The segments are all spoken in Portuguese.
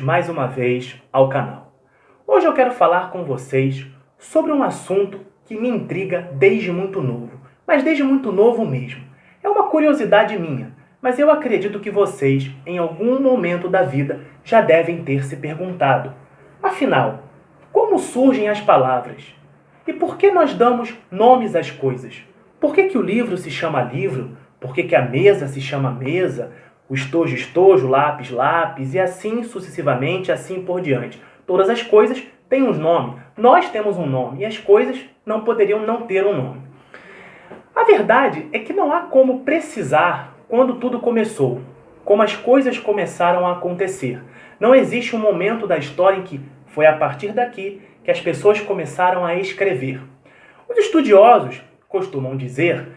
mais uma vez ao canal. Hoje eu quero falar com vocês sobre um assunto que me intriga desde muito novo, mas desde muito novo mesmo. É uma curiosidade minha, mas eu acredito que vocês, em algum momento da vida, já devem ter se perguntado. Afinal, como surgem as palavras? E por que nós damos nomes às coisas? Por que o livro se chama livro? Por que a mesa se chama mesa? O estojo, estojo, lápis, lápis, e assim sucessivamente, assim por diante. Todas as coisas têm um nome. Nós temos um nome e as coisas não poderiam não ter um nome. A verdade é que não há como precisar quando tudo começou, como as coisas começaram a acontecer. Não existe um momento da história em que foi a partir daqui que as pessoas começaram a escrever. Os estudiosos costumam dizer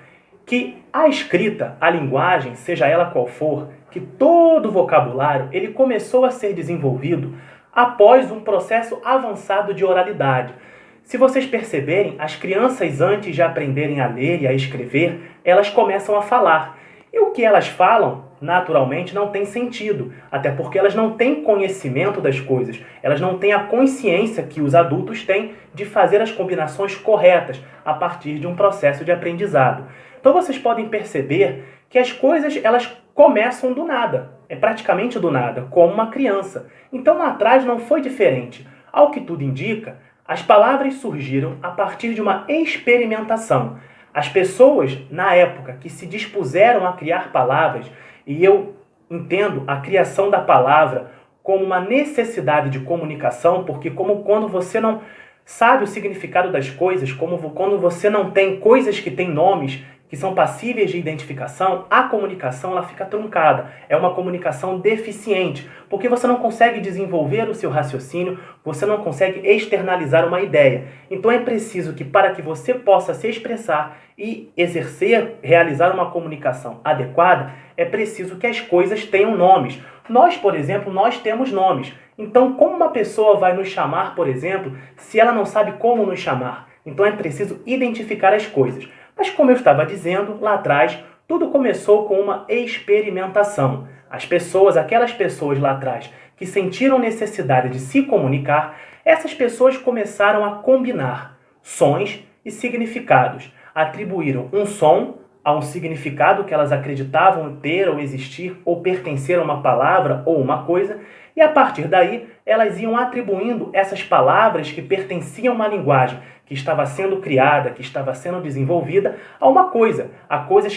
que a escrita, a linguagem, seja ela qual for, que todo o vocabulário ele começou a ser desenvolvido após um processo avançado de oralidade. Se vocês perceberem, as crianças, antes de aprenderem a ler e a escrever, elas começam a falar. E o que elas falam, naturalmente, não tem sentido, até porque elas não têm conhecimento das coisas, elas não têm a consciência que os adultos têm de fazer as combinações corretas a partir de um processo de aprendizado. Então vocês podem perceber que as coisas elas começam do nada, é praticamente do nada, como uma criança. Então lá atrás não foi diferente. Ao que tudo indica, as palavras surgiram a partir de uma experimentação. As pessoas, na época, que se dispuseram a criar palavras, e eu entendo a criação da palavra como uma necessidade de comunicação, porque como quando você não sabe o significado das coisas, como quando você não tem coisas que têm nomes, que são passíveis de identificação, a comunicação ela fica truncada. É uma comunicação deficiente, porque você não consegue desenvolver o seu raciocínio, você não consegue externalizar uma ideia. Então é preciso que para que você possa se expressar e exercer, realizar uma comunicação adequada, é preciso que as coisas tenham nomes. Nós, por exemplo, nós temos nomes. Então, como uma pessoa vai nos chamar, por exemplo, se ela não sabe como nos chamar? Então é preciso identificar as coisas. Mas como eu estava dizendo lá atrás, tudo começou com uma experimentação. As pessoas, aquelas pessoas lá atrás que sentiram necessidade de se comunicar, essas pessoas começaram a combinar sons e significados. Atribuíram um som a um significado que elas acreditavam ter ou existir ou pertencer a uma palavra ou uma coisa, e a partir daí elas iam atribuindo essas palavras que pertenciam a uma linguagem que estava sendo criada, que estava sendo desenvolvida, a uma coisa, a coisa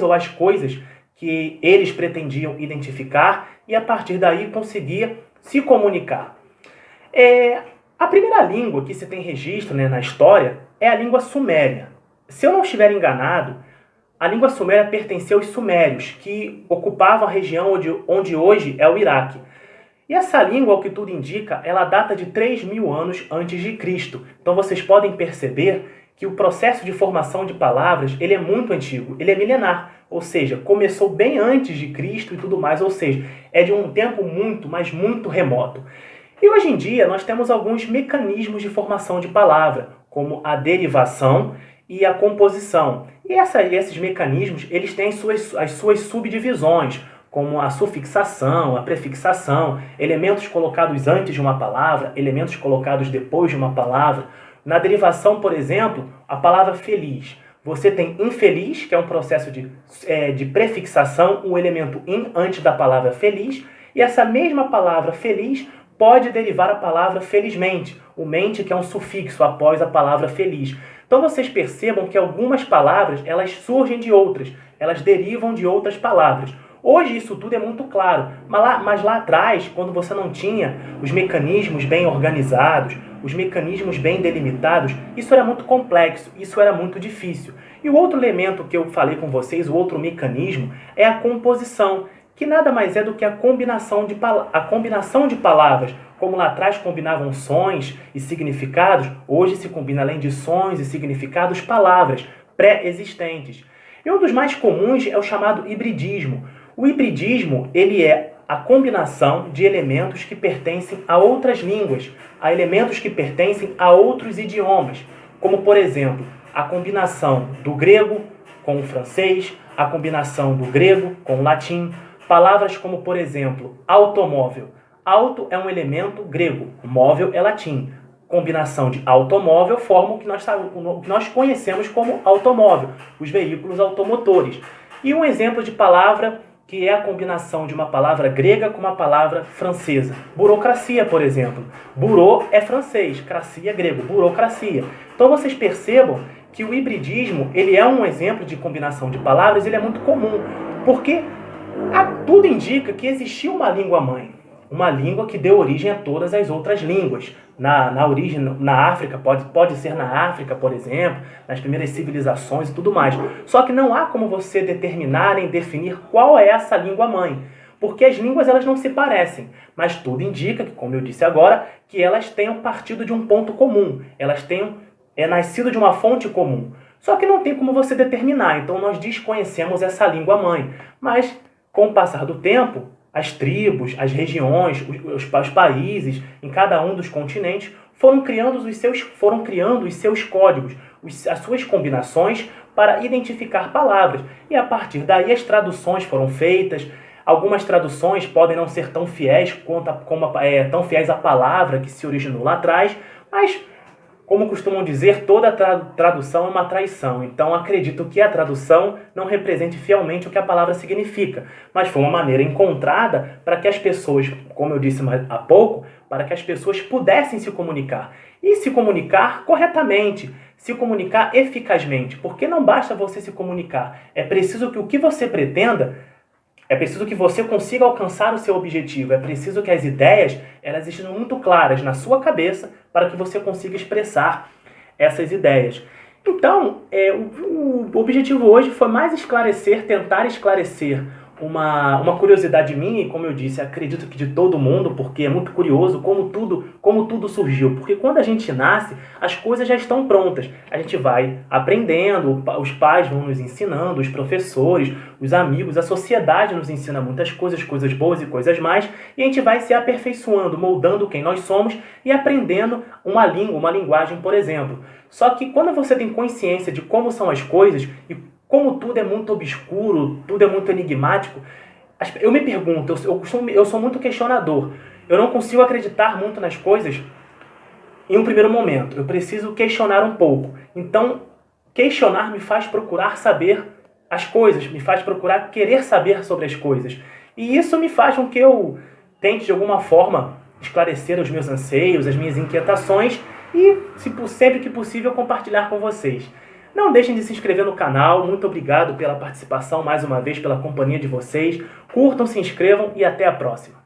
ou as coisas que eles pretendiam identificar e a partir daí conseguir se comunicar. A primeira língua que se tem registro, na história é a língua suméria. Se eu não estiver enganado, a língua suméria pertenceu aos sumérios, que ocupavam a região onde hoje é o Iraque. E essa língua, ao que tudo indica, ela data de 3.000 anos antes de Cristo. Então vocês podem perceber que o processo de formação de palavras ele é muito antigo, ele é milenar. Ou seja, começou bem antes de Cristo e tudo mais, ou seja, é de um tempo muito, mas muito remoto. E hoje em dia nós temos alguns mecanismos de formação de palavra, como a derivação e a composição. E esses mecanismos eles têm as suas subdivisões, como a sufixação, a prefixação, elementos colocados antes de uma palavra, elementos colocados depois de uma palavra. Na derivação, por exemplo, a palavra feliz. Você tem infeliz, que é um processo de prefixação, um elemento in antes da palavra feliz, e essa mesma palavra feliz pode derivar a palavra felizmente, o mente que é um sufixo após a palavra feliz. Então vocês percebam que algumas palavras elas surgem de outras, elas derivam de outras palavras. Hoje isso tudo é muito claro, mas lá atrás, quando você não tinha os mecanismos bem organizados, os mecanismos bem delimitados, isso era muito complexo, isso era muito difícil. E o outro elemento que eu falei com vocês, o outro mecanismo, é a composição, que nada mais é do que a combinação de palavras. Como lá atrás combinavam sons e significados, hoje se combina além de sons e significados, palavras pré-existentes. E um dos mais comuns é o chamado hibridismo. O hibridismo ele é a combinação de elementos que pertencem a outras línguas, a elementos que pertencem a outros idiomas, como, por exemplo, a combinação do grego com o francês, a combinação do grego com o latim, Palavras como, por exemplo, automóvel. Auto é um elemento grego, móvel é latim. Combinação de automóvel forma o que nós conhecemos como automóvel, os veículos automotores. E um exemplo de palavra que é a combinação de uma palavra grega com uma palavra francesa. Burocracia, por exemplo. Burô é francês, cracia é grego, burocracia. Então vocês percebam que o hibridismo ele é um exemplo de combinação de palavras, ele é muito comum, porque tudo indica que existiu uma língua-mãe. Uma língua que deu origem a todas as outras línguas. Na origem, na África, pode ser na África, por exemplo, nas primeiras civilizações e tudo mais. Só que não há como você determinar e definir qual é essa língua-mãe. Porque as línguas elas não se parecem. Mas tudo indica, que, como eu disse agora, que elas tenham partido de um ponto comum. Elas tenham nascido de uma fonte comum. Só que não tem como você determinar. Então nós desconhecemos essa língua-mãe. Mas, com o passar do tempo, as tribos, as regiões, os países, em cada um dos continentes, foram criando os seus códigos, as suas combinações para identificar palavras. E a partir daí as traduções foram feitas. Algumas traduções podem não ser tão fiéis tão fiéis à palavra que se originou lá atrás, mas, como costumam dizer, toda tradução é uma traição. Então, acredito que a tradução não represente fielmente o que a palavra significa. Mas foi uma maneira encontrada para que as pessoas, como eu disse há pouco, para que as pessoas pudessem se comunicar. E se comunicar corretamente, se comunicar eficazmente. Porque não basta você se comunicar. É preciso que o que você pretenda, é preciso que você consiga alcançar o seu objetivo. É preciso que as ideias elas estejam muito claras na sua cabeça para que você consiga expressar essas ideias. Então, o objetivo hoje foi mais tentar esclarecer uma curiosidade minha e, como eu disse, acredito que de todo mundo, porque é muito curioso como tudo surgiu. Porque quando a gente nasce, as coisas já estão prontas. A gente vai aprendendo, os pais vão nos ensinando, os professores, os amigos, a sociedade nos ensina muitas coisas boas e coisas más, e a gente vai se aperfeiçoando, moldando quem nós somos e aprendendo uma língua, uma linguagem, por exemplo. Só que quando você tem consciência de como são as coisas e como tudo é muito obscuro, tudo é muito enigmático, eu me pergunto, eu sou muito questionador. Eu não consigo acreditar muito nas coisas em um primeiro momento. Eu preciso questionar um pouco. Então, questionar me faz procurar saber as coisas, me faz procurar querer saber sobre as coisas. E isso me faz com que eu tente, de alguma forma, esclarecer os meus anseios, as minhas inquietações e, sempre que possível, compartilhar com vocês. Não deixem de se inscrever no canal. Muito obrigado pela participação mais uma vez, pela companhia de vocês. Curtam, se inscrevam e até a próxima.